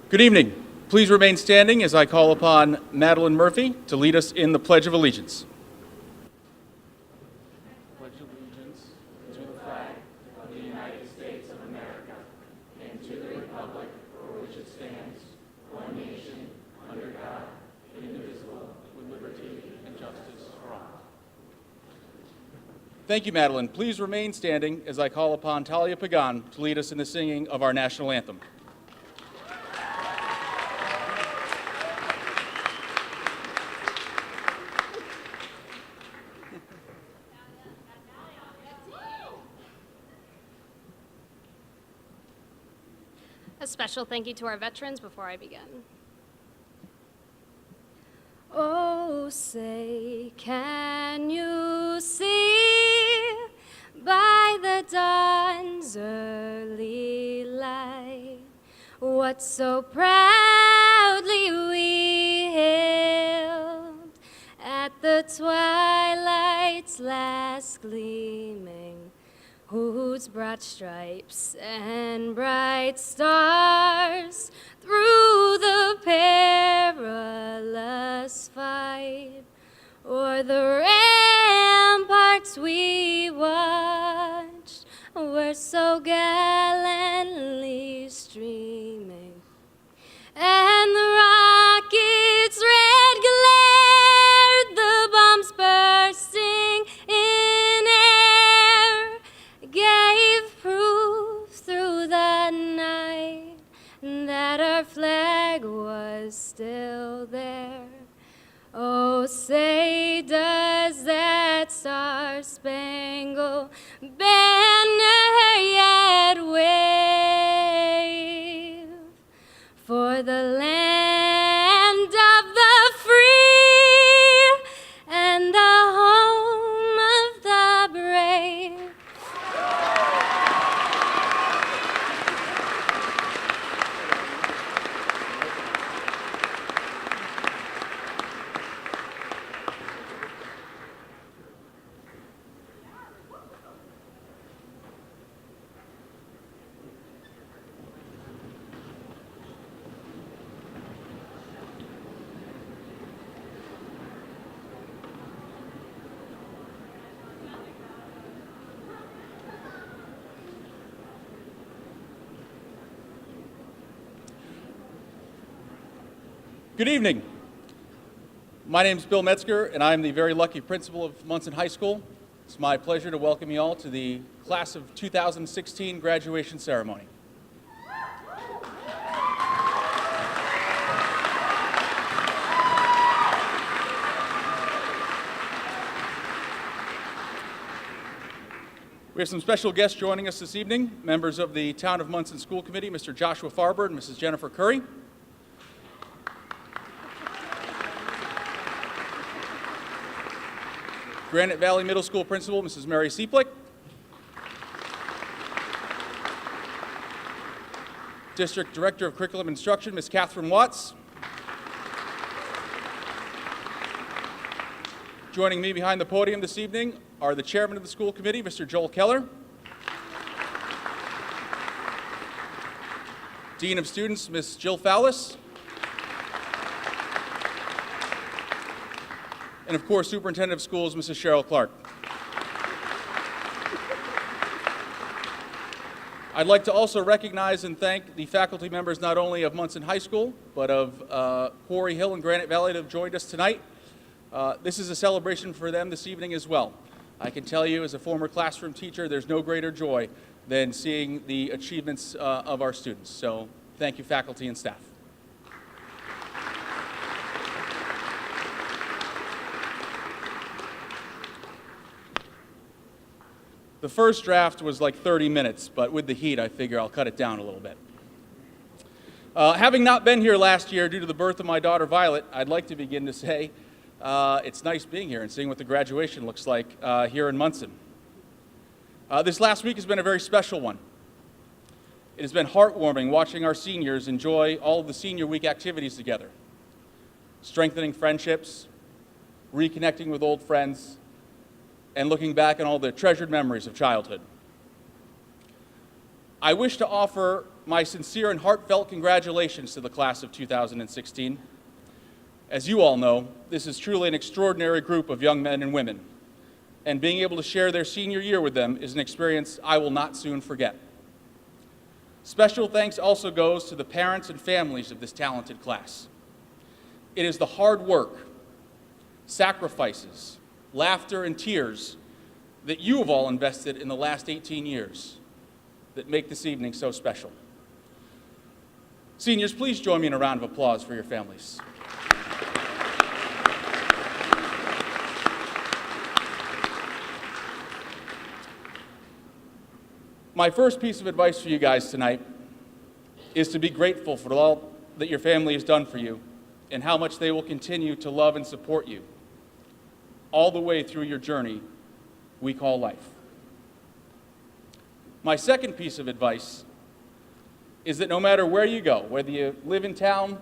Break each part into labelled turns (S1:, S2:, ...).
S1: Good evening. Please remain standing as I call upon Madeline Murphy to lead us in the Pledge of Allegiance. Pledge allegiance to the flag of the United States of America and to the republic for which it stands, one nation, under God, indivisible, with liberty and justice for all. Thank you, Madeline. Please remain standing as I call upon Talia Pagan to lead us in the singing of our national anthem.
S2: A special thank you to our veterans before I begin. Oh, say, can you see by the dawn's early light what so proudly we hailed at the twilight's last gleaming, whose broad stripes and bright stars through the perilous fight o'er the ramparts we watched were so gallantly streaming, and the rockets' red glared, the bombs bursting in air gave proof through the night that our flag was still there. Oh, say, does that star-spangled banner yet wave for the land of the free and the home of the brave?
S1: Good evening. My name is Bill Metzger, and I'm the very lucky principal of Monson High School. It's my pleasure to welcome you all to the class of 2016 graduation ceremony. We have some special guests joining us this evening, members of the Town of Monson School Committee, Mr. Joshua Farber and Mrs. Jennifer Curry. Granite Valley Middle School Principal, Mrs. Mary Seeplick. District Director of Curriculum Instruction, Ms. Catherine Watts. Joining me behind the podium this evening are the Chairman of the School Committee, Mr. Joel Keller. Dean of Students, Ms. Jill Fowlis. And of course, Superintendent of Schools, Mrs. Cheryl Clark. I'd like to also recognize and thank the faculty members not only of Monson High School, but of Quarry Hill and Granite Valley that have joined us tonight. This is a celebration for them this evening as well. I can tell you as a former classroom teacher, there's no greater joy than seeing the achievements of our students. So thank you, faculty and staff. The first draft was like 30 minutes, but with the heat, I figure I'll cut it down a little bit. Having not been here last year due to the birth of my daughter Violet, I'd like to begin to say it's nice being here and seeing what the graduation looks like here in Monson. This last week has been a very special one. It has been heartwarming watching our seniors enjoy all of the senior week activities together, strengthening friendships, reconnecting with old friends, and looking back on all the treasured memories of childhood. I wish to offer my sincere and heartfelt congratulations to the class of 2016. As you all know, this is truly an extraordinary group of young men and women, and being able to share their senior year with them is an experience I will not soon forget. Special thanks also goes to the parents and families of this talented class. It is the hard work, sacrifices, laughter, and tears that you have all invested in the last 18 years that make this evening so special. Seniors, please join me in a round of applause for your families. My first piece of advice for you guys tonight is to be grateful for all that your family has done for you and how much they will continue to love and support you all the way through your journey we call life. My second piece of advice is that no matter where you go, whether you live in town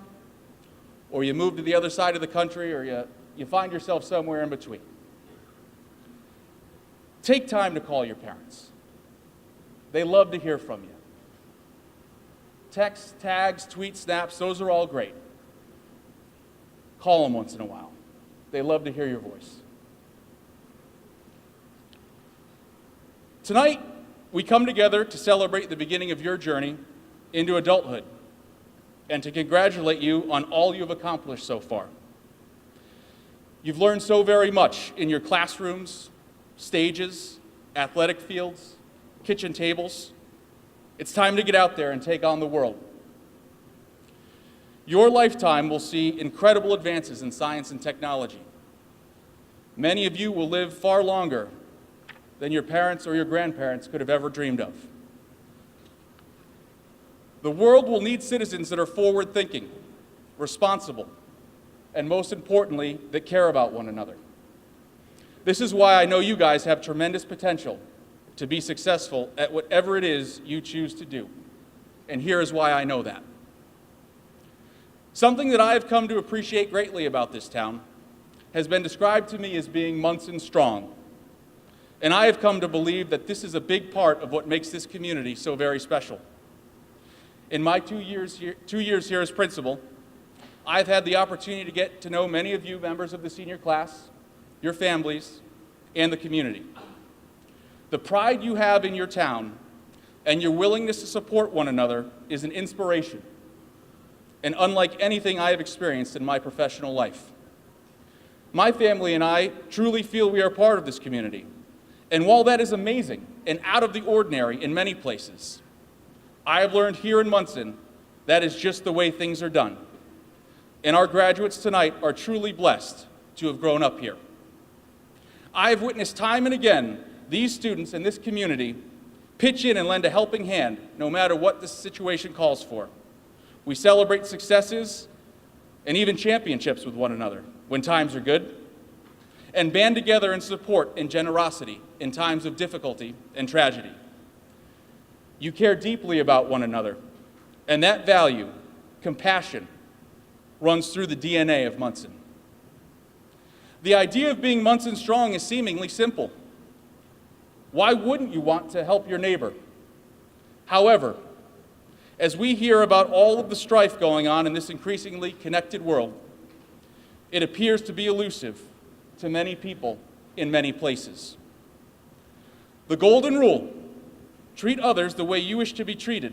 S1: or you move to the other side of the country or you find yourself somewhere in between, take time to call your parents. They love to hear from you. Texts, tags, tweets, snaps, those are all great. Call them once in a while. They love to hear your voice. Tonight, we come together to celebrate the beginning of your journey into adulthood and to congratulate you on all you've accomplished so far. You've learned so very much in your classrooms, stages, athletic fields, kitchen tables. It's time to get out there and take on the world. Your lifetime will see incredible advances in science and technology. Many of you will live far longer than your parents or your grandparents could have ever dreamed of. The world will need citizens that are forward-thinking, responsible, and most importantly, that care about one another. This is why I know you guys have tremendous potential to be successful at whatever it is you choose to do. And here is why I know that. Something that I have come to appreciate greatly about this town has been described to me as being Monson strong. And I have come to believe that this is a big part of what makes this community so very special. In my 2 years here as principal, I've had the opportunity to get to know many of you members of the senior class, your families, and the community. The pride you have in your town and your willingness to support one another is an inspiration, and unlike anything I have experienced in my professional life. My family and I truly feel we are part of this community, and while that is amazing and out of the ordinary in many places, I have learned here in Monson that is just the way things are done, and our graduates tonight are truly blessed to have grown up here. I have witnessed time and again these students in this community pitch in and lend a helping hand no matter what the situation calls for. We celebrate successes and even championships with one another when times are good, and band together in support and generosity in times of difficulty and tragedy. You care deeply about one another, and that value, compassion, runs through the DNA of Monson. The idea of being Monson strong is seemingly simple. Why wouldn't you want to help your neighbor? However, as we hear about all of the strife going on in this increasingly connected world, it appears to be elusive to many people in many places. The golden rule, treat others the way you wish to be treated,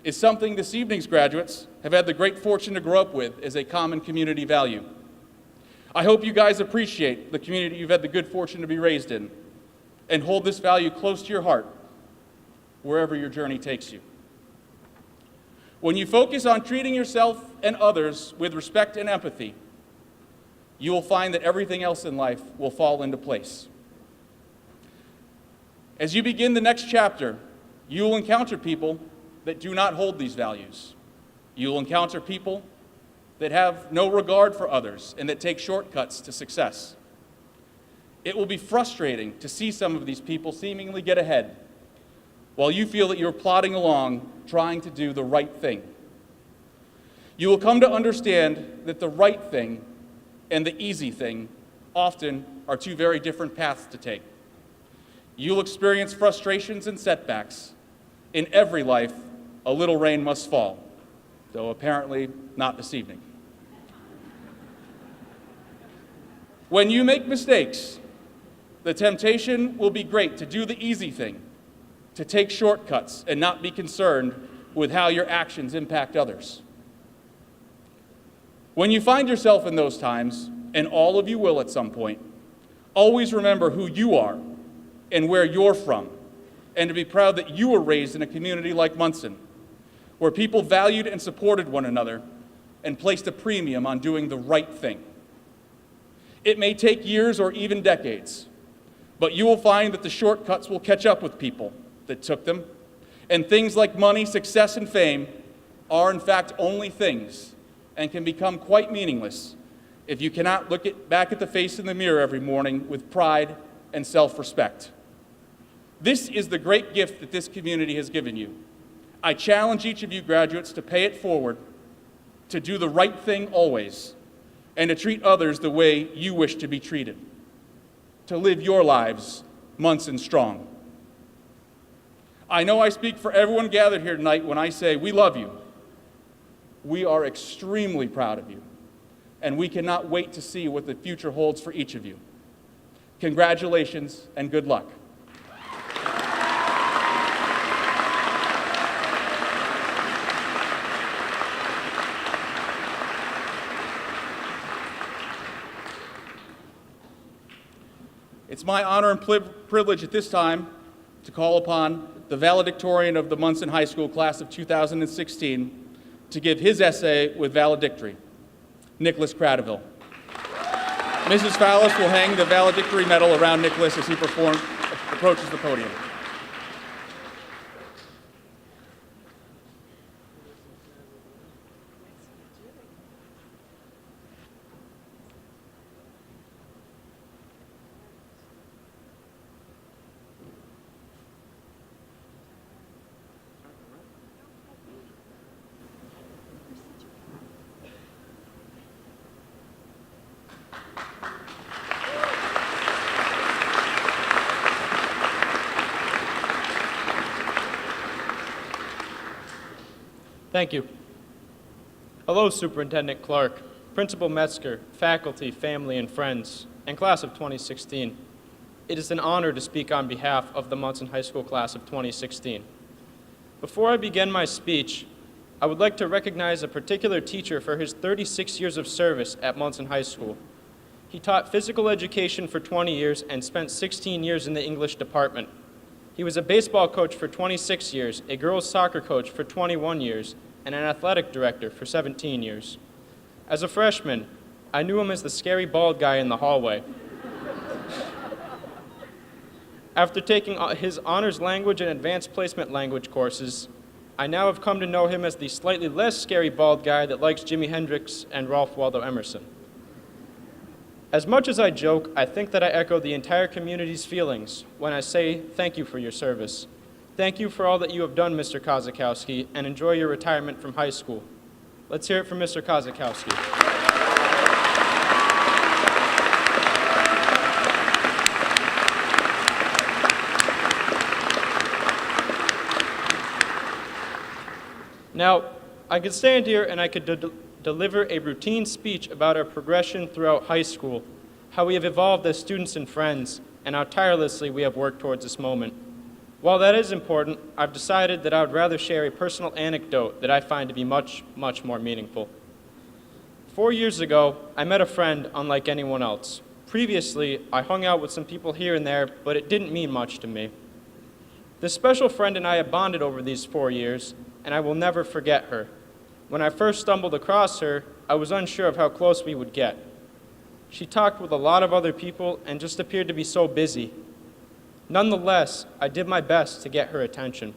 S1: is something this evening's graduates have had the great fortune to grow up with as a common community value. I hope you guys appreciate the community you've had the good fortune to be raised in, and hold this value close to your heart wherever your journey takes you. When you focus on treating yourself and others with respect and empathy, you will find that everything else in life will fall into place. As you begin the next chapter, you will encounter people that do not hold these values. You will encounter people that have no regard for others and that take shortcuts to success. It will be frustrating to see some of these people seemingly get ahead while you feel that you're plodding along trying to do the right thing. You will come to understand that the right thing and the easy thing often are two very different paths to take. You'll experience frustrations and setbacks in every life a little rain must fall, though apparently not this evening. When you make mistakes, the temptation will be great to do the easy thing, to take shortcuts and not be concerned with how your actions impact others. When you find yourself in those times, and all of you will at some point, always remember who you are and where you're from, and to be proud that you were raised in a community like Monson, where people valued and supported one another and placed a premium on doing the right thing. It may take years or even decades, but you will find that the shortcuts will catch up with people that took them, and things like money, success, and fame are in fact only things and can become quite meaningless if you cannot look back at the face in the mirror every morning with pride and self-respect. This is the great gift that this community has given you. I challenge each of you graduates to pay it forward, to do the right thing always, and to treat others the way you wish to be treated, to live your lives Monson strong. I know I speak for everyone gathered here tonight when I say we love you. We are extremely proud of you, and we cannot wait to see what the future holds for each of you. Congratulations and good luck. It's my honor and privilege at this time to call upon the valedictorian of the Monson High School class of 2016 to give his essay with valedictory, Nicholas Cradaville. Mrs. Fallis will hang the valedictory medal around Nicholas as he approaches the podium.
S3: Thank you. Hello, Superintendent Clark, Principal Metzger, faculty, family, and friends, and class of 2016. It is an honor to speak on behalf of the Monson High School class of 2016. Before I begin my speech, I would like to recognize a particular teacher for his 36 years of service at Monson High School. He taught physical education for 20 years and spent 16 years in the English department. He was a baseball coach for 26 years, a girls' soccer coach for 21 years, and an athletic director for 17 years. As a freshman, I knew him as the scary bald guy in the hallway. After taking his honors language and advanced placement language courses, I now have come to know him as the slightly less scary bald guy that likes Jimi Hendrix and Ralph Waldo Emerson. As much as I joke, I think that I echo the entire community's feelings when I say thank you for your service. Thank you for all that you have done, Mr. Kozakowski, and enjoy your retirement from high school. Let's hear it from Mr. Kozakowski. Now, I could stand here and I could deliver a routine speech about our progression throughout high school, how we have evolved as students and friends, and how tirelessly we have worked towards this moment. While that is important, I've decided that I would rather share a personal anecdote that I find to be much, much more meaningful. 4 years ago, I met a friend unlike anyone else. Previously, I hung out with some people here and there, but it didn't mean much to me. This special friend and I have bonded over these 4 years, and I will never forget her. When I first stumbled across her, I was unsure of how close we would get. She talked with a lot of other people and just appeared to be so busy. Nonetheless, I did my best to get her attention.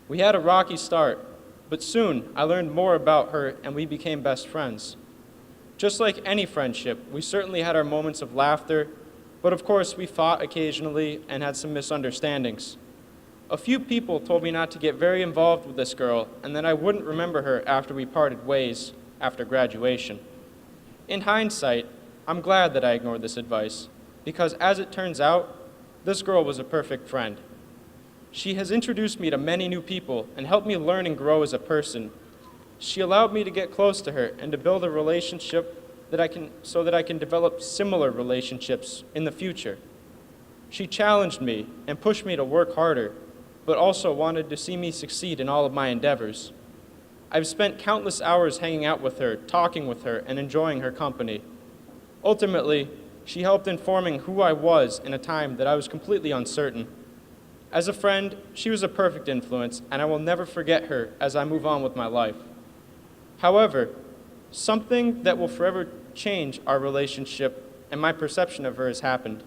S3: We had a rocky start, but soon I learned more about her and we became best friends. Just like any friendship, we certainly had our moments of laughter, but of course we fought occasionally and had some misunderstandings. A few people told me not to get very involved with this girl and that I wouldn't remember her after we parted ways after graduation. In hindsight, I'm glad that I ignored this advice because as it turns out, this girl was a perfect friend. She has introduced me to many new people and helped me learn and grow as a person. She allowed me to get close to her and to build a relationship so that I can develop similar relationships in the future. She challenged me and pushed me to work harder, but also wanted to see me succeed in all of my endeavors. I've spent countless hours hanging out with her, talking with her, and enjoying her company. Ultimately, she helped in forming who I was in a time that I was completely uncertain. As a friend, she was a perfect influence, and I will never forget her as I move on with my life. However, something that will forever change our relationship and my perception of her has happened.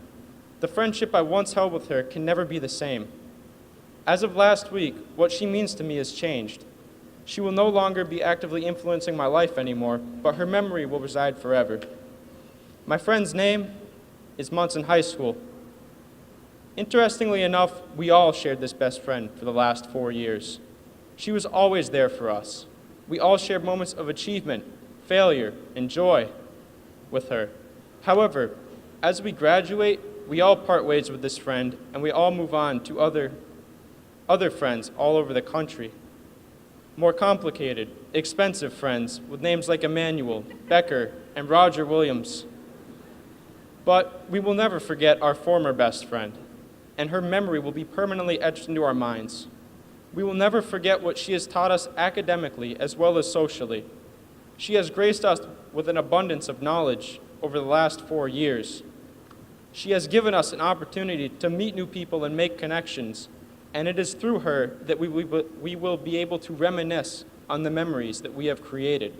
S3: The friendship I once held with her can never be the same. As of last week, what she means to me has changed. She will no longer be actively influencing my life anymore, but her memory will reside forever. My friend's name is Monson High School. Interestingly enough, we all shared this best friend for the last 4 years. She was always there for us. We all shared moments of achievement, failure, and joy with her. However, as we graduate, we all part ways with this friend, and we all move on to other friends all over the country. More complicated, expensive friends with names like Emmanuel, Becker, and Roger Williams. But we will never forget our former best friend, and her memory will be permanently etched into our minds. We will never forget what she has taught us academically as well as socially. She has graced us with an abundance of knowledge over the last 4 years. She has given us an opportunity to meet new people and make connections, and it is through her that we will be able to reminisce on the memories that we have created.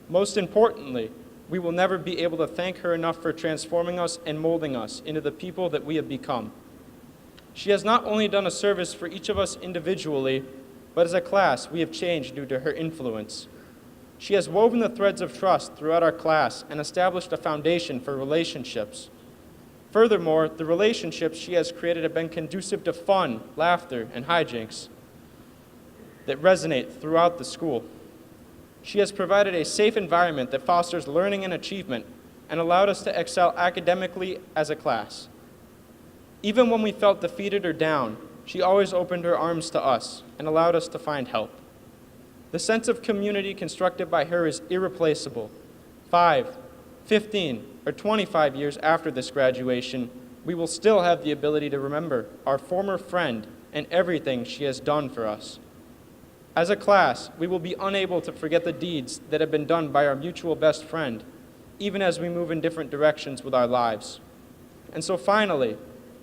S3: Most importantly, we will never be able to thank her enough for transforming us and molding us into the people that we have become. She has not only done a service for each of us individually, but as a class, we have changed due to her influence. She has woven the threads of trust throughout our class and established a foundation for relationships. Furthermore, the relationships she has created have been conducive to fun, laughter, and hijinks that resonate throughout the school. She has provided a safe environment that fosters learning and achievement and allowed us to excel academically as a class. Even when we felt defeated or down, she always opened her arms to us and allowed us to find help. The sense of community constructed by her is irreplaceable. 5, 15, or 25 years after this graduation, we will still have the ability to remember our former friend and everything she has done for us. As a class, we will be unable to forget the deeds that have been done by our mutual best friend, even as we move in different directions with our lives. And so finally,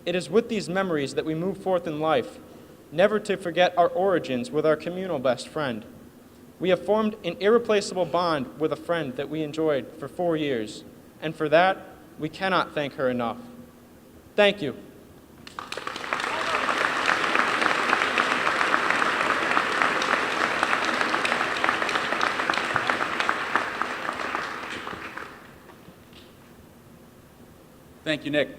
S3: it is with these memories that we move forth in life, never to forget our origins with our communal best friend. We have formed an irreplaceable bond with a friend that we enjoyed for 4 years, and for that, we cannot thank her enough. Thank you.
S1: Thank you, Nick.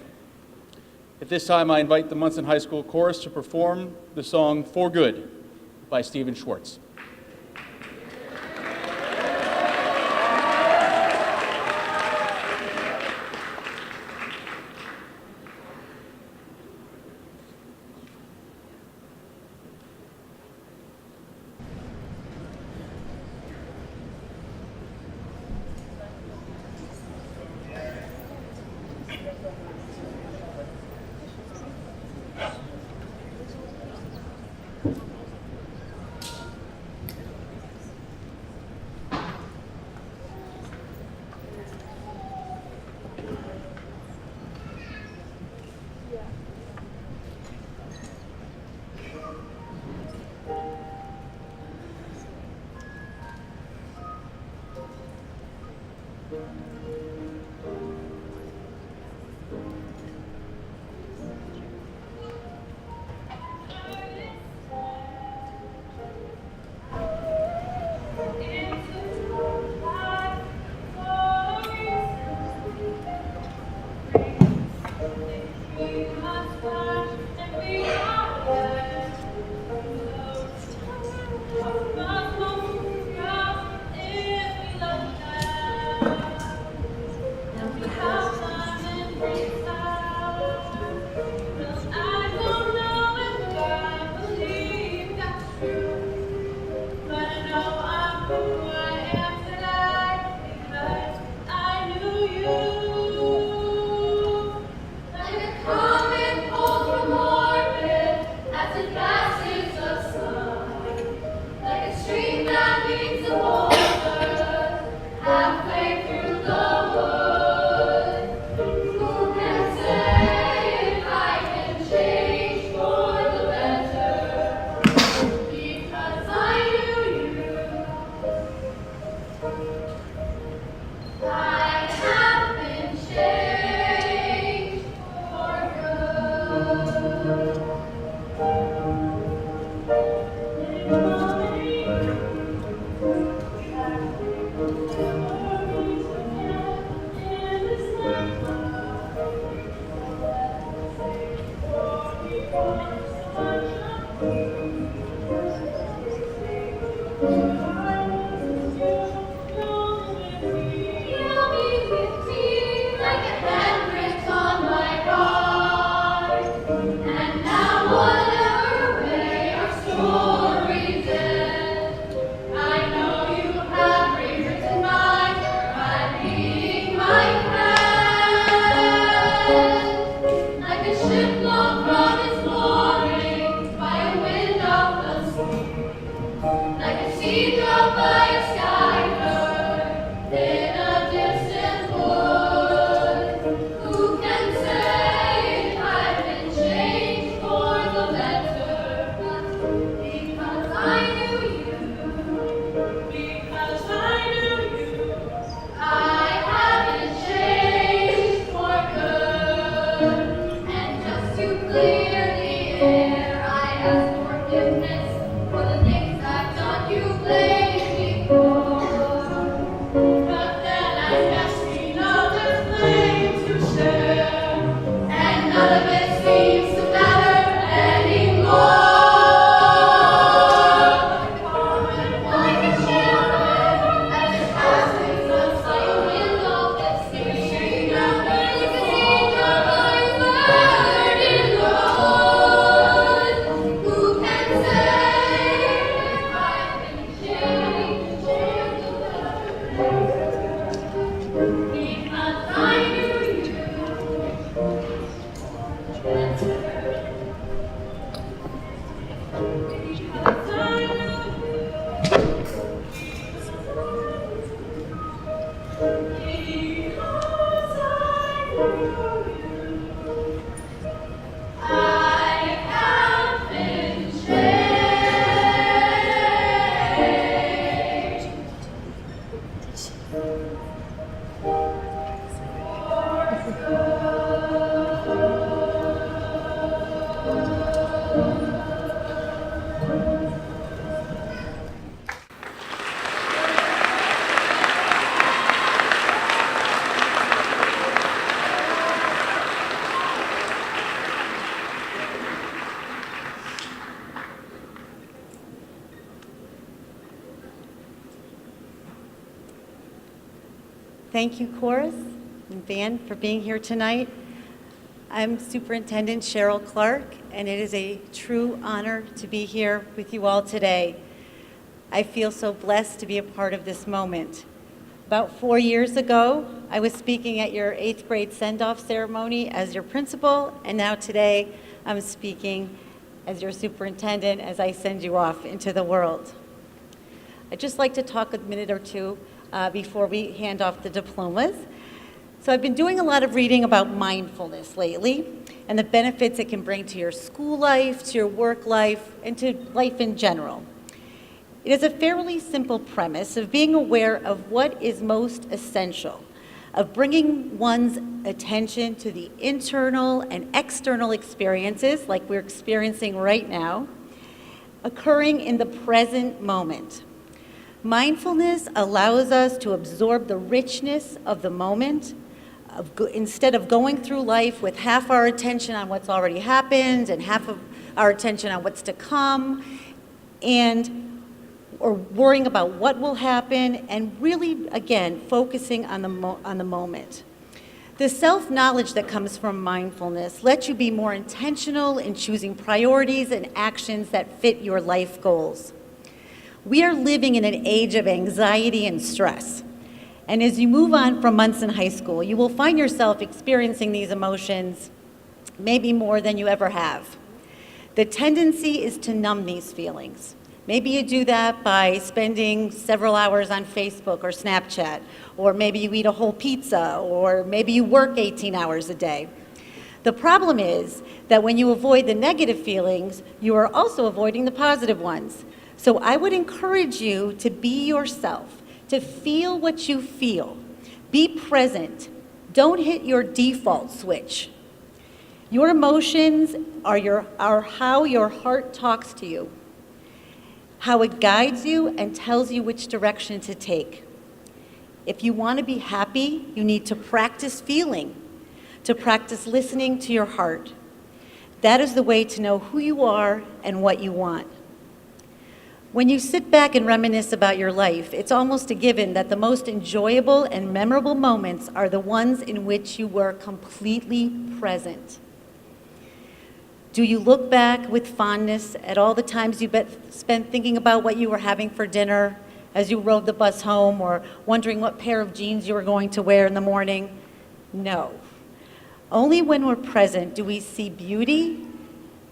S1: At this time, I invite the Monson High School Chorus to perform the song "For Good" by Stephen Schwartz.
S4: Thank you, chorus and band, for being here tonight. I'm Superintendent Cheryl Clark, and it is a true honor to be here with you all today. I feel so blessed to be a part of this moment. About 4 years ago, I was speaking at your 8th grade send-off ceremony as your principal, and now today I'm speaking as your superintendent as I send you off into the world. I'd just like to talk a minute or two before we hand off the diplomas. So I've been doing a lot of reading about mindfulness lately and the benefits it can bring to your school life, to your work life, and to life in general. It is a fairly simple premise of being aware of what is most essential, of bringing one's attention to the internal and external experiences, like we're experiencing right now, occurring in the present moment. Mindfulness allows us to absorb the richness of the moment, instead of going through life with half our attention on what's already happened and half of our attention on what's to come, or worrying about what will happen, and really, again, focusing on the moment. The self-knowledge that comes from mindfulness lets you be more intentional in choosing priorities and actions that fit your life goals. We are living in an age of anxiety and stress. And as you move on from Monson High School, you will find yourself experiencing these emotions maybe more than you ever have. The tendency is to numb these feelings. Maybe you do that by spending several hours on Facebook or Snapchat, or maybe you eat a whole pizza, or maybe you work 18 hours a day. The problem is that when you avoid the negative feelings, you are also avoiding the positive ones. So I would encourage you to be yourself, to feel what you feel. Be present. Don't hit your default switch. Your emotions are how your heart talks to you, how it guides you and tells you which direction to take. If you want to be happy, you need to practice feeling, to practice listening to your heart. That is the way to know who you are and what you want. When you sit back and reminisce about your life, it's almost a given that the most enjoyable and memorable moments are the ones in which you were completely present. Do you look back with fondness at all the times you spent thinking about what you were having for dinner as you rode the bus home, or wondering what pair of jeans you were going to wear in the morning? No. Only when we're present do we see beauty,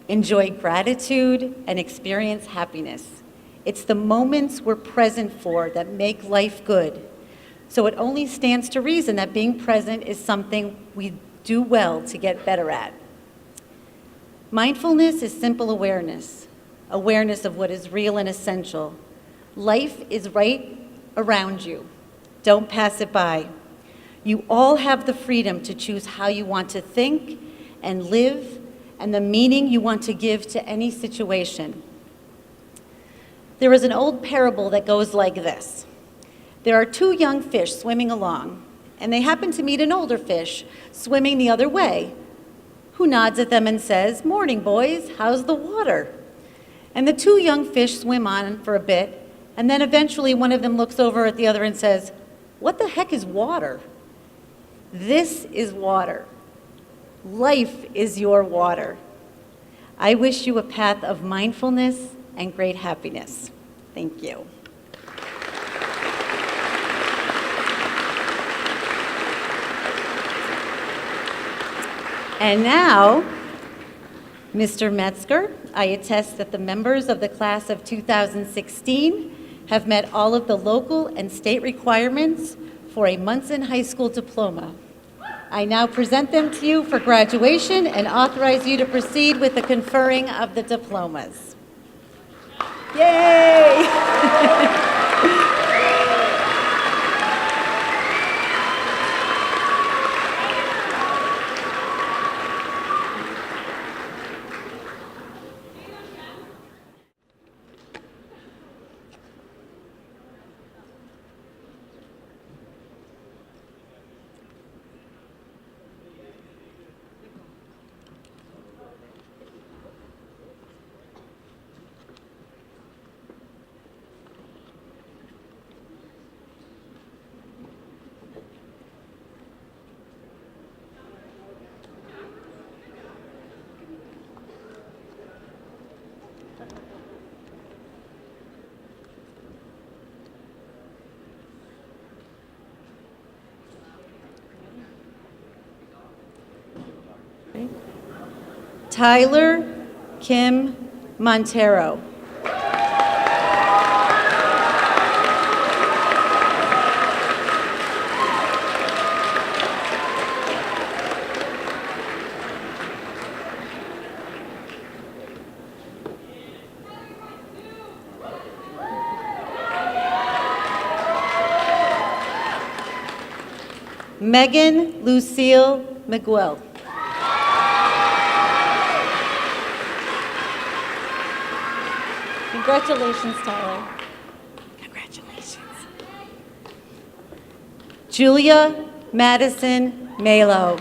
S4: enjoy gratitude, and experience happiness. It's the moments we're present for that make life good. So it only stands to reason that being present is something we do well to get better at. Mindfulness is simple awareness, awareness of what is real and essential. Life is right around you. Don't pass it by. You all have the freedom to choose how you want to think and live, and the meaning you want to give to any situation. There is an old parable that goes like this. There are two young fish swimming along, and they happen to meet an older fish swimming the other way, who nods at them and says, "Morning, boys, how's the water?" And the two young fish swim on for a bit, and then eventually one of them looks over at the other and says, "What the heck is water?" This is water. Life is your water. I wish you a path of mindfulness and great happiness. Thank you. And now, Mr. Metzger, I attest that the members of the class of 2016 have met all of the local and state requirements for a Monson High School diploma. I now present them to you for graduation and authorize you to proceed with the conferring of the diplomas. Yay! Tyler Kim Montero. Megan Lucille Miguel. Congratulations, Tyler. Congratulations. Julia Madison Malo.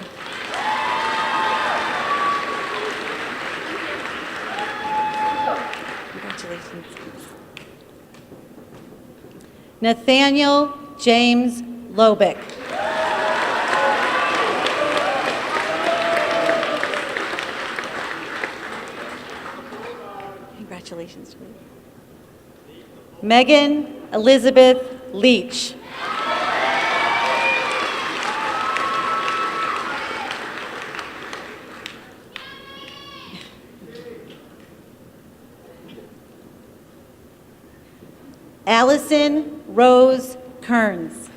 S4: Congratulations. Nathaniel James Lobick. Congratulations. Megan Elizabeth Leach. Allison Rose Kearns.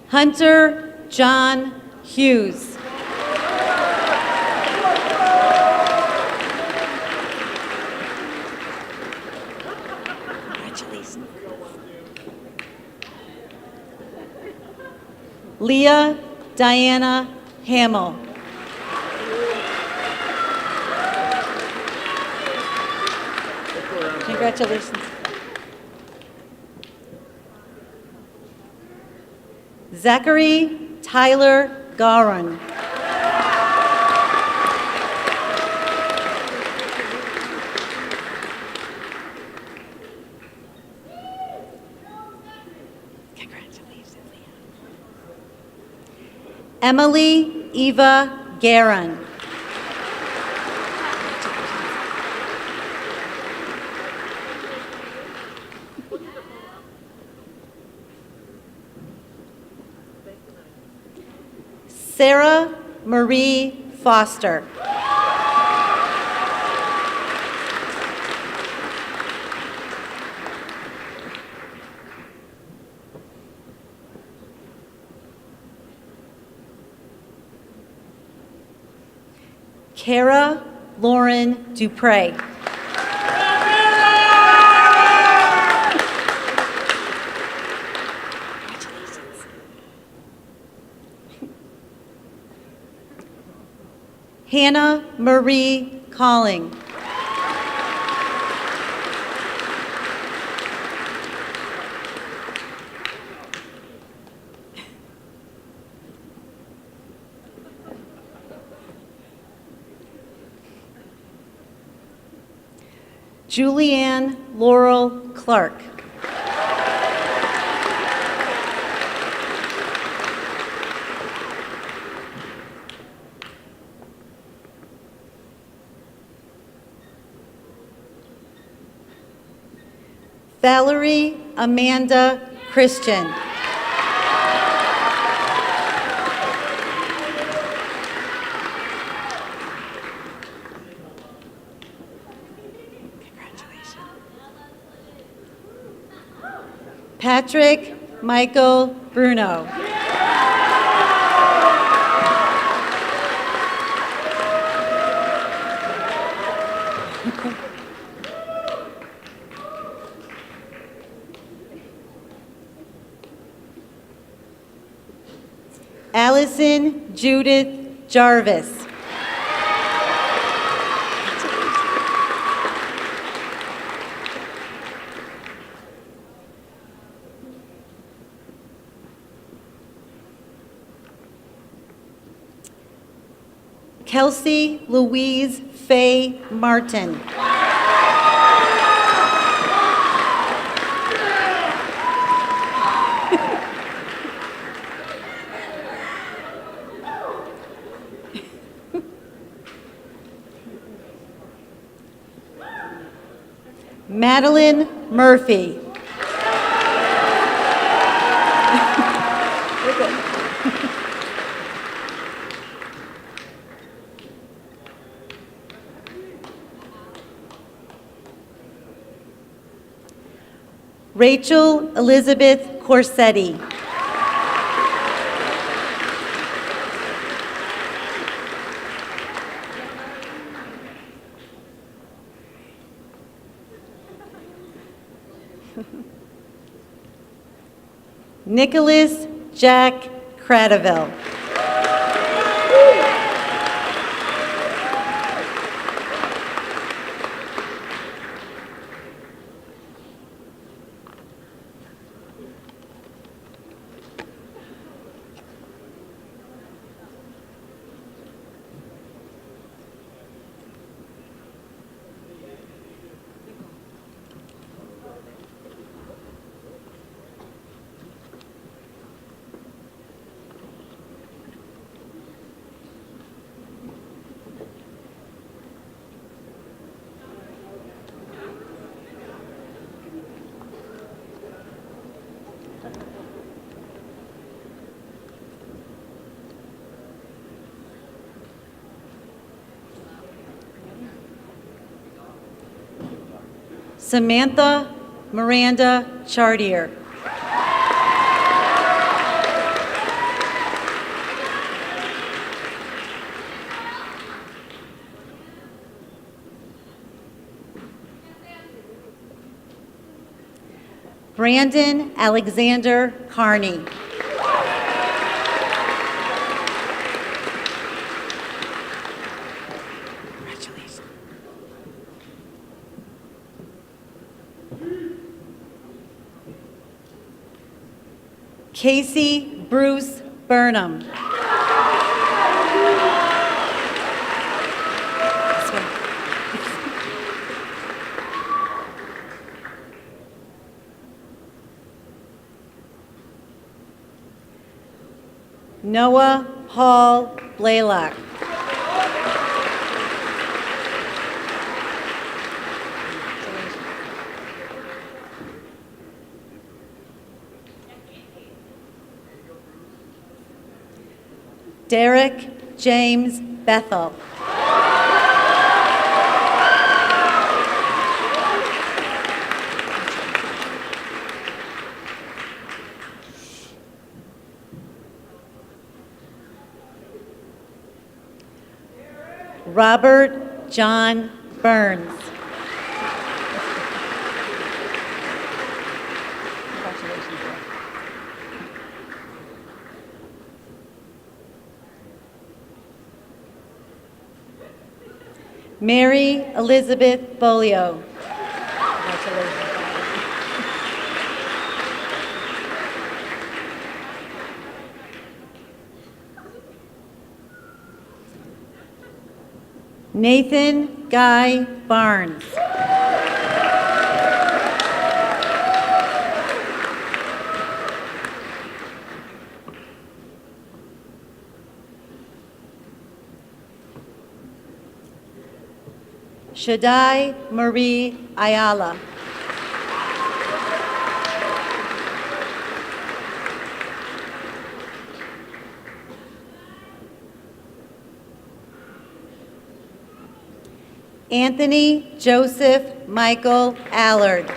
S4: Hunter John Hughes. Congratulations. Leah Diana Hamill. Congratulations. Zachary Tyler Garon. Congratulations, Leah. Emily Eva Garon. Sarah Marie Foster. Kara Lauren Dupre. Hannah Marie Calling. Julianne Laurel Clark. Valerie Amanda Christian. Patrick Michael Bruno. Allison Judith Jarvis. Kelsey Louise Faye Martin. Madeline Murphy. Rachel Elizabeth Corsetti. Nicholas Jack Cradaville. Samantha Miranda Chartier. Brandon Alexander Carney. Casey Bruce Burnham. This way. Noah Paul Blaylock. Derek James Bethel. Robert John Burns. Mary Elizabeth Bolio. Nathan Guy Barnes. Shaddai Marie Ayala. Anthony Joseph Michael Allard.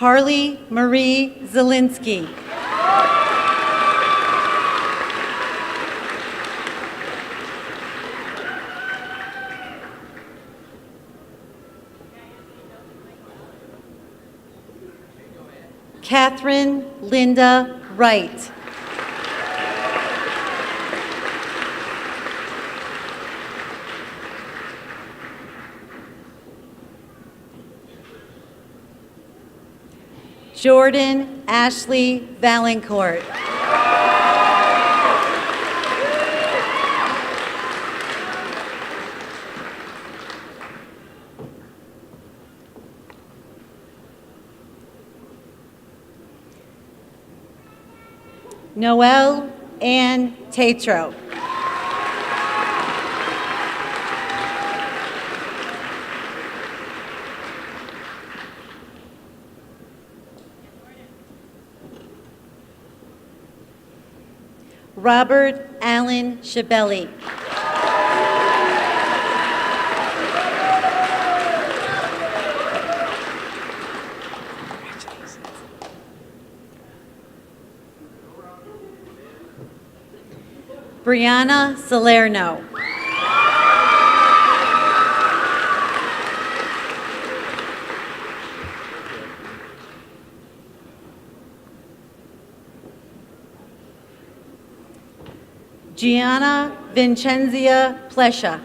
S4: Carly Marie Zielinski. Catherine Linda Wright. Jordan Ashley Valancourt. Noelle Ann Tatro. Robert Allen Shabelli. Brianna Salerno. Gianna Vincenzia Plescia.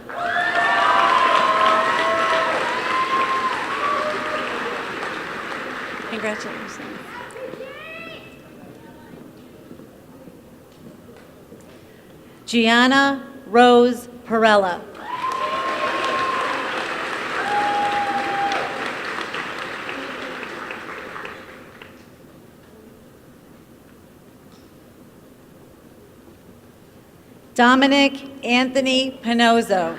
S4: Congratulations. Gianna Rose Perella. Dominic Anthony Pinozzo.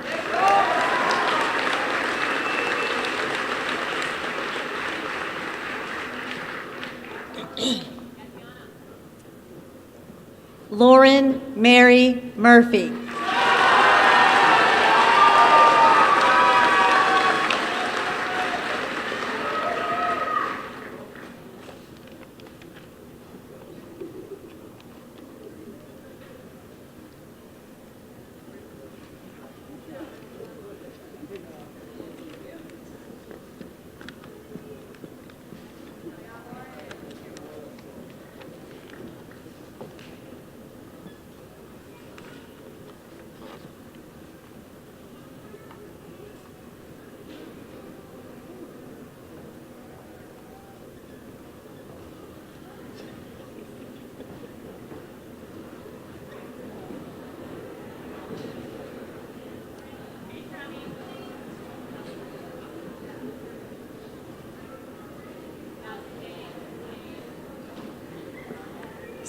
S4: Lauren Mary Murphy.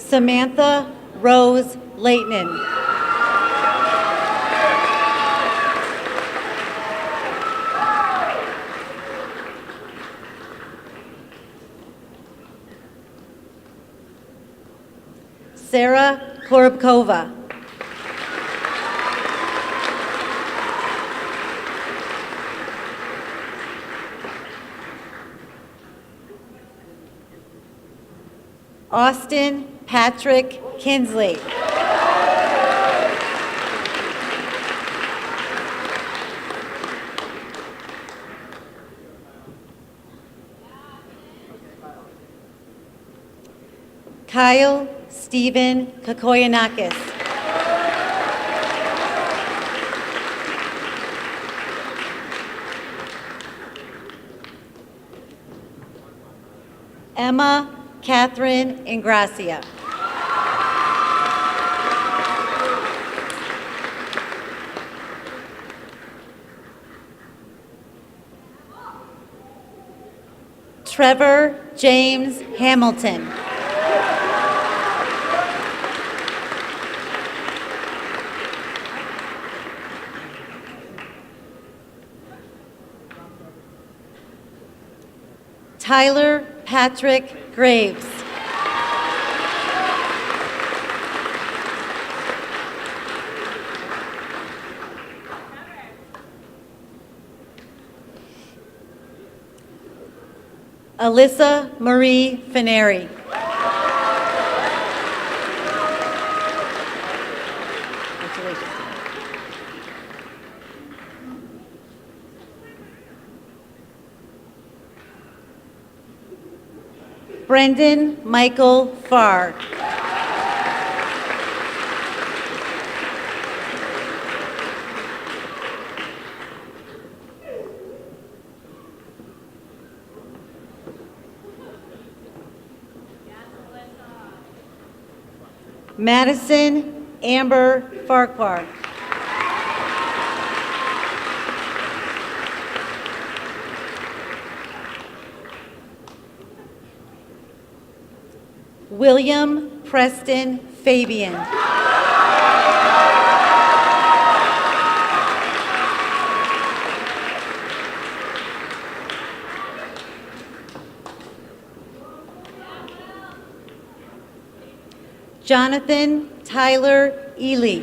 S4: Samantha Rose Leighton. Sarah Korobkova. Austin Patrick Kinsley. Kyle Stephen Kakoyanakis. Emma Catherine Ingracia. Trevor James Hamilton. Tyler Patrick Graves. Alyssa Marie Fineri. Brendan Michael Farr. Madison Amber Farquhar. William Preston Fabian. Jonathan Tyler Ely.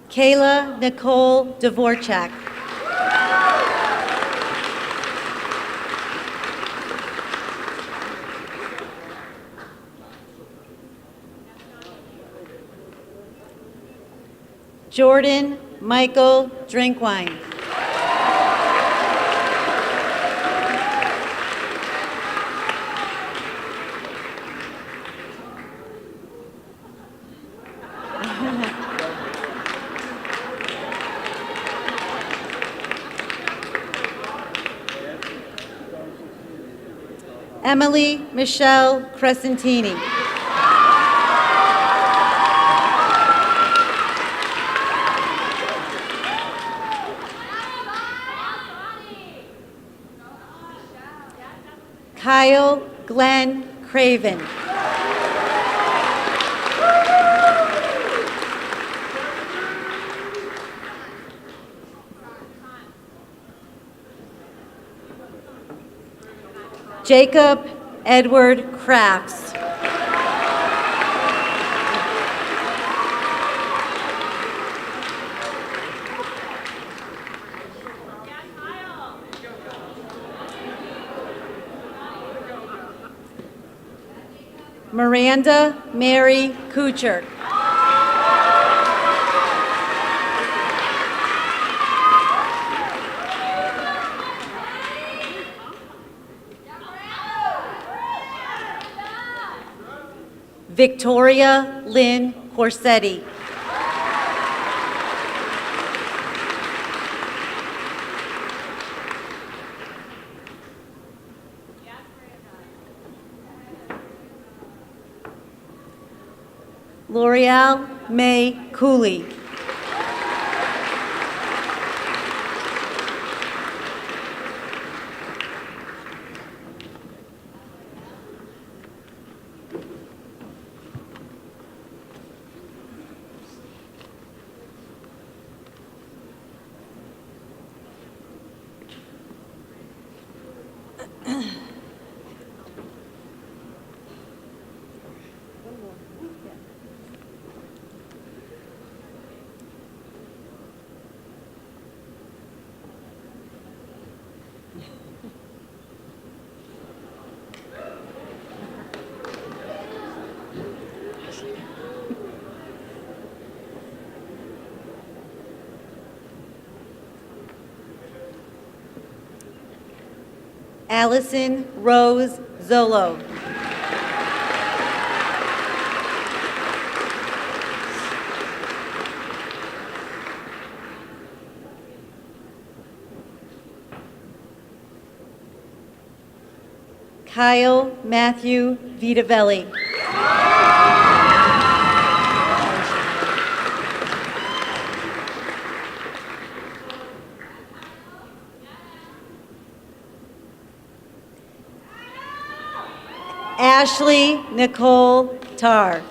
S4: Kayla Nicole Dvorak. Jordan Michael Drinkwine. Emily Michelle Crescentini. Kyle Glenn Craven. Jacob Edward Crafts. Miranda Mary Kuchar. Victoria Lynn Corsetti. L'Oreal May Cooley. Allison Rose Zolo. Kyle Matthew Vitavelli. Ashley Nicole Tarr.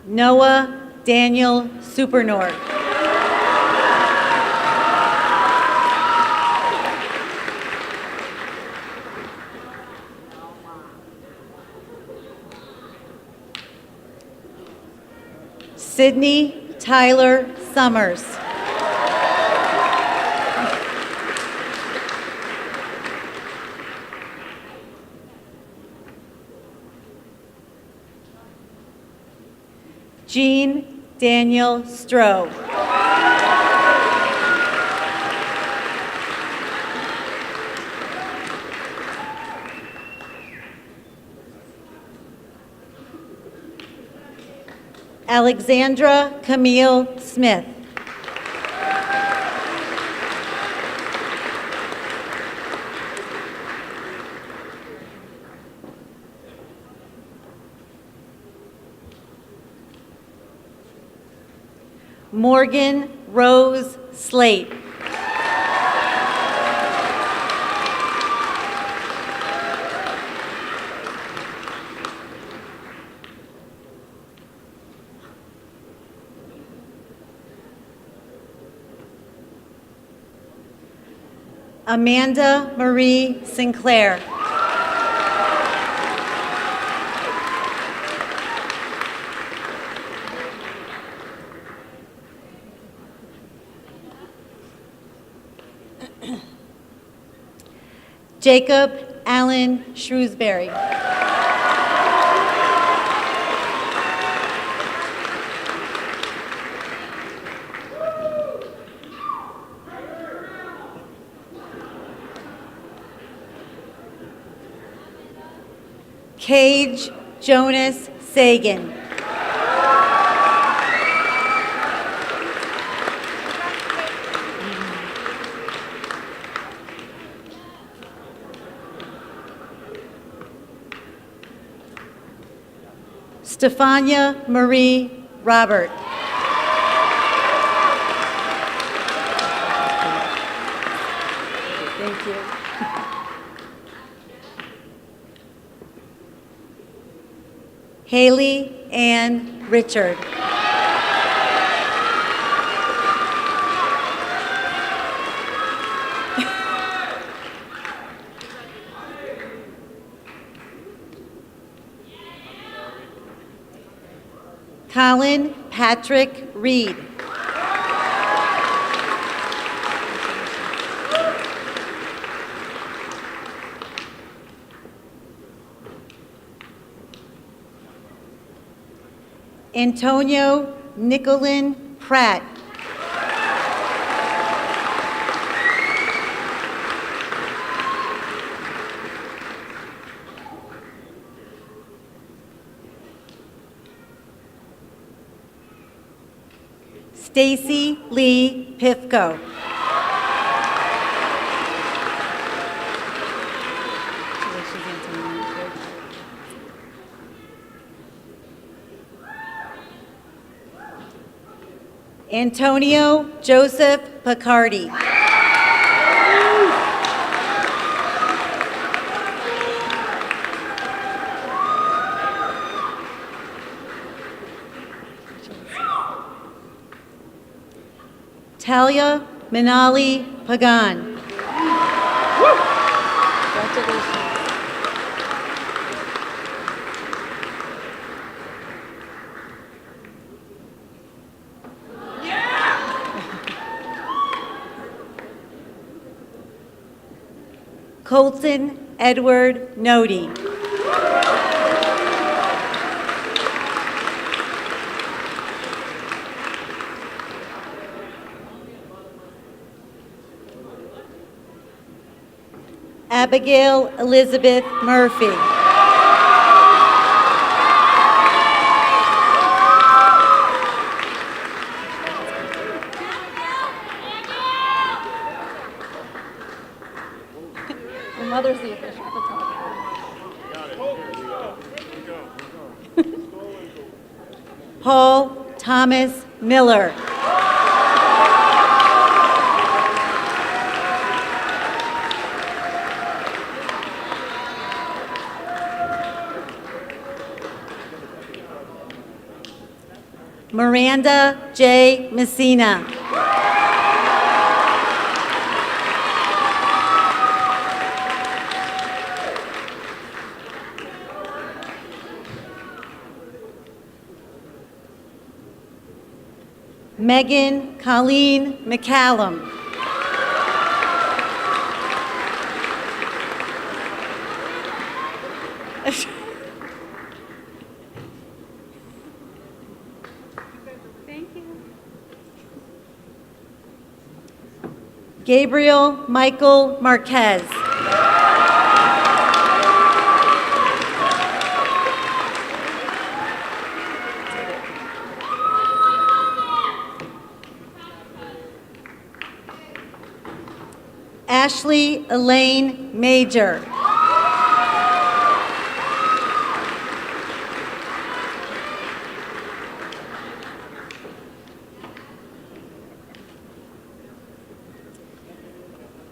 S4: Noah Daniel Supernord. Sydney Tyler Summers. Jean Daniel Stroh. Alexandra Camille Smith. Morgan Rose Slate. Amanda Marie Sinclair. Jacob Allen Shrewsbury. Cage Jonas Sagan. Stefania Marie Robert. Thank you. Haley Ann Richard. Colin Patrick Reed. Antonio Nicolin Pratt. Stacy Lee Pifko. Antonio Joseph Picardi. Talia Minali Pagan. Colton Edward Nody. Abigail Elizabeth Murphy.
S2: Your mother's the official photographer.
S4: Paul Thomas Miller. Miranda J. Messina. Megan Colleen McCallum. Gabriel Michael Marquez. Ashley Elaine Major.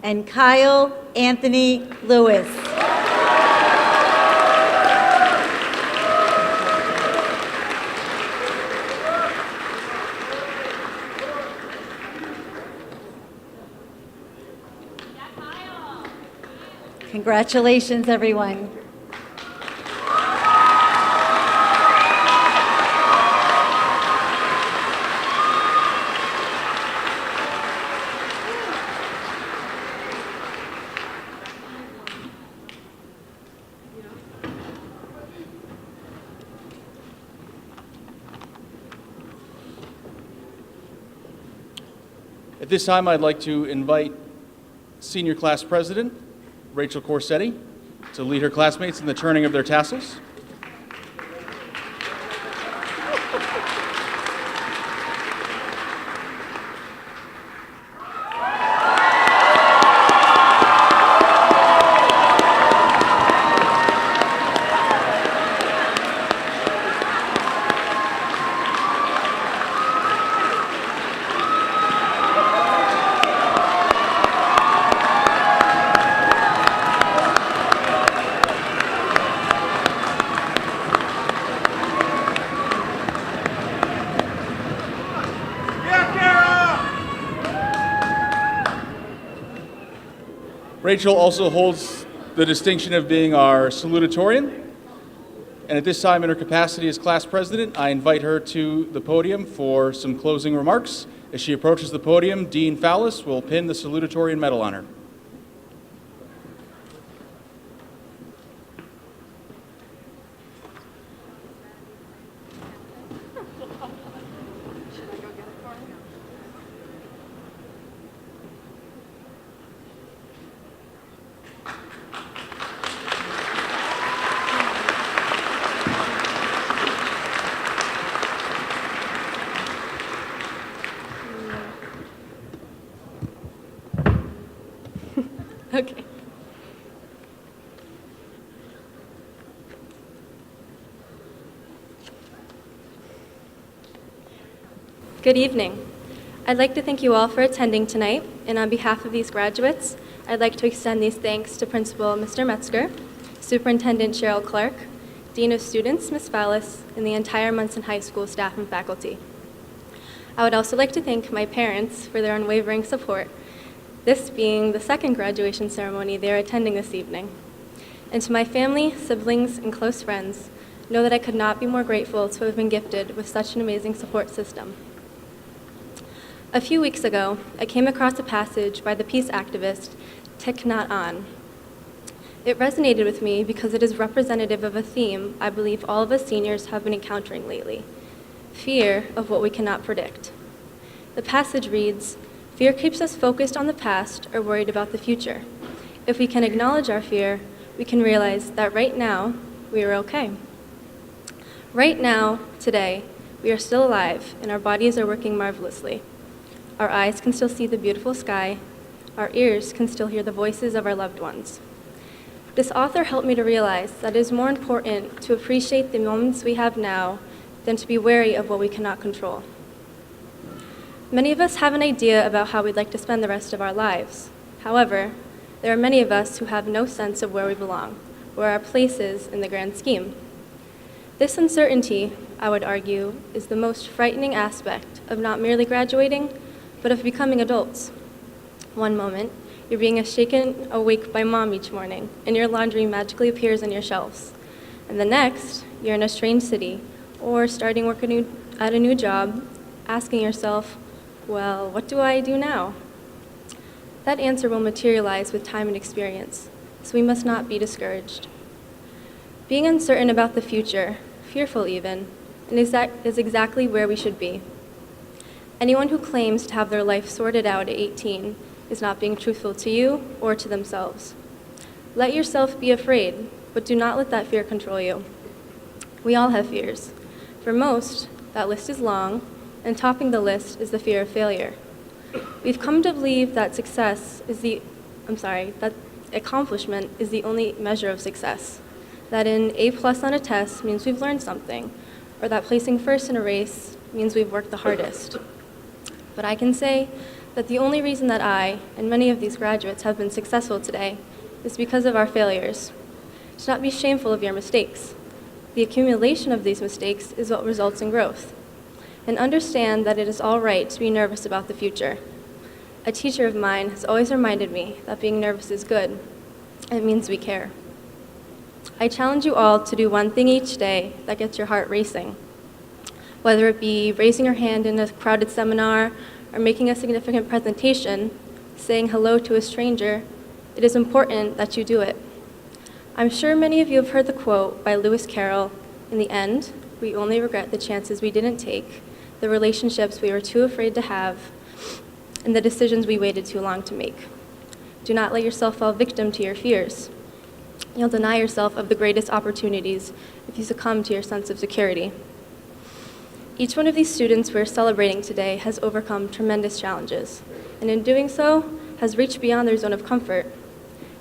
S4: And Kyle Anthony Lewis. Congratulations, everyone.
S1: At this time, I'd like to invite Senior Class President Rachel Corsetti to lead her classmates in the turning of their tassels. Rachel also holds the distinction of being our salutatorian. And at this time, in her capacity as class president, I invite her to the podium for some closing remarks. As she approaches the podium, Dean Fallis will pin the salutatorian medal on her.
S2: Okay. Good evening. I'd like to thank you all for attending tonight, and on behalf of these graduates, I'd like to extend these thanks to Principal Mr. Metzger, Superintendent Cheryl Clark, Dean of Students Ms. Fallis, and the entire Monson High School staff and faculty. I would also like to thank my parents for their unwavering support, this being the second graduation ceremony they are attending this evening. And to my family, siblings, and close friends, know that I could not be more grateful to have been gifted with such an amazing support system. A few weeks ago, I came across a passage by the peace activist Thich Nhat Hanh. It resonated with me because it is representative of a theme I believe all of us seniors have been encountering lately: fear of what we cannot predict. The passage reads, "Fear keeps us focused on the past or worried about the future. If we can acknowledge our fear, we can realize that right now, we are okay. Right now, today, we are still alive and our bodies are working marvelously. Our eyes can still see the beautiful sky. Our ears can still hear the voices of our loved ones. This author helped me to realize that it is more important to appreciate the moments we have now than to be wary of what we cannot control. Many of us have an idea about how we'd like to spend the rest of our lives. However, there are many of us who have no sense of where we belong, where our place is in the grand scheme. This uncertainty, I would argue, is the most frightening aspect of not merely graduating, but of becoming adults. One moment, you're being shaken awake by mom each morning, and your laundry magically appears on your shelves. And the next, you're in a strange city, or starting work at a new job, asking yourself, well, what do I do now? That answer will materialize with time and experience, so we must not be discouraged. Being uncertain about the future, fearful even, is exactly where we should be. Anyone who claims to have their life sorted out at 18 is not being truthful to you or to themselves. Let yourself be afraid, but do not let that fear control you. We all have fears. For most, that list is long, and topping the list is the fear of failure. We've come to believe that that accomplishment is the only measure of success, that an A+ on a test means we've learned something, or that placing first in a race means we've worked the hardest. But I can say that the only reason that I and many of these graduates have been successful today is because of our failures. Do not be shameful of your mistakes. The accumulation of these mistakes is what results in growth. And understand that it is all right to be nervous about the future. A teacher of mine has always reminded me that being nervous is good. It means we care. I challenge you all to do one thing each day that gets your heart racing. Whether it be raising your hand in a crowded seminar or making a significant presentation, saying hello to a stranger, it is important that you do it. I'm sure many of you have heard the quote by Lewis Carroll, "In the end, we only regret the chances we didn't take, the relationships we were too afraid to have, and the decisions we waited too long to make." Do not let yourself fall victim to your fears. You'll deny yourself of the greatest opportunities if you succumb to your sense of security. Each one of these students we're celebrating today has overcome tremendous challenges, and in doing so, has reached beyond their zone of comfort.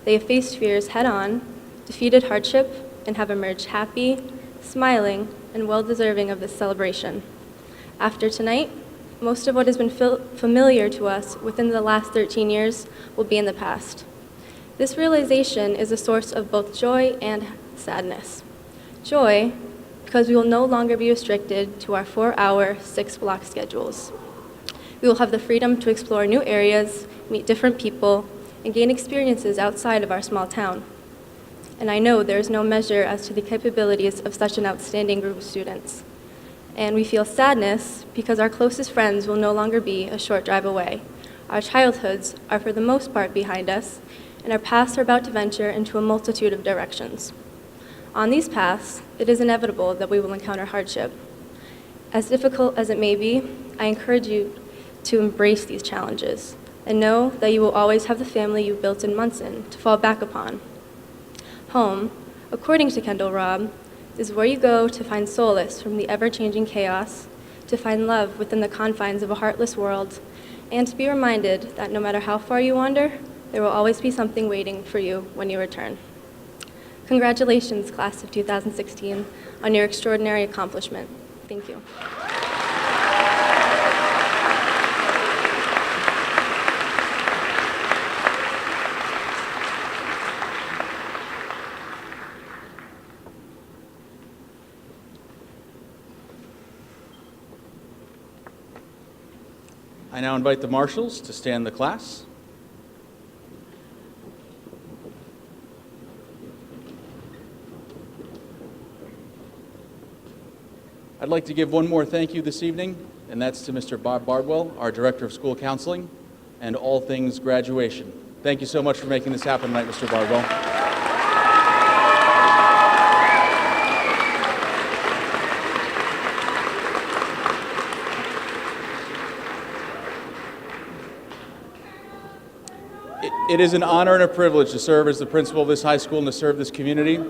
S2: They have faced fears head-on, defeated hardship, and have emerged happy, smiling, and well-deserving of this celebration. After tonight, most of what has been familiar to us within the last 13 years will be in the past. This realization is a source of both joy and sadness. Joy, because we will no longer be restricted to our 4-hour, 6-block schedules. We will have the freedom to explore new areas, meet different people, and gain experiences outside of our small town. And I know there is no measure as to the capabilities of such an outstanding group of students. And we feel sadness because our closest friends will no longer be a short drive away. Our childhoods are for the most part behind us, and our paths are about to venture into a multitude of directions. On these paths, it is inevitable that we will encounter hardship. As difficult as it may be, I encourage you to embrace these challenges and know that you will always have the family you built in Monson to fall back upon. Home, according to Kendall Robb, is where you go to find solace from the ever-changing chaos, to find love within the confines of a heartless world, and to be reminded that no matter how far you wander, there will always be something waiting for you when you return. Congratulations, class of 2016, on your extraordinary accomplishment. Thank you.
S1: I now invite the marshals to stand the class. I'd like to give one more thank you this evening, and that's to Mr. Bob Bardwell, our Director of School Counseling, and all things graduation. Thank you so much for making this happen tonight, Mr. Bardwell. It is an honor and a privilege to serve as the principal of this high school and to serve this community.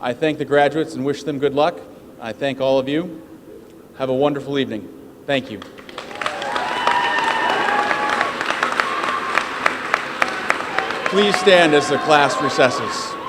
S1: I thank the graduates and wish them good luck. I thank all of you. Have a wonderful evening. Thank you. Please stand as the class recesses.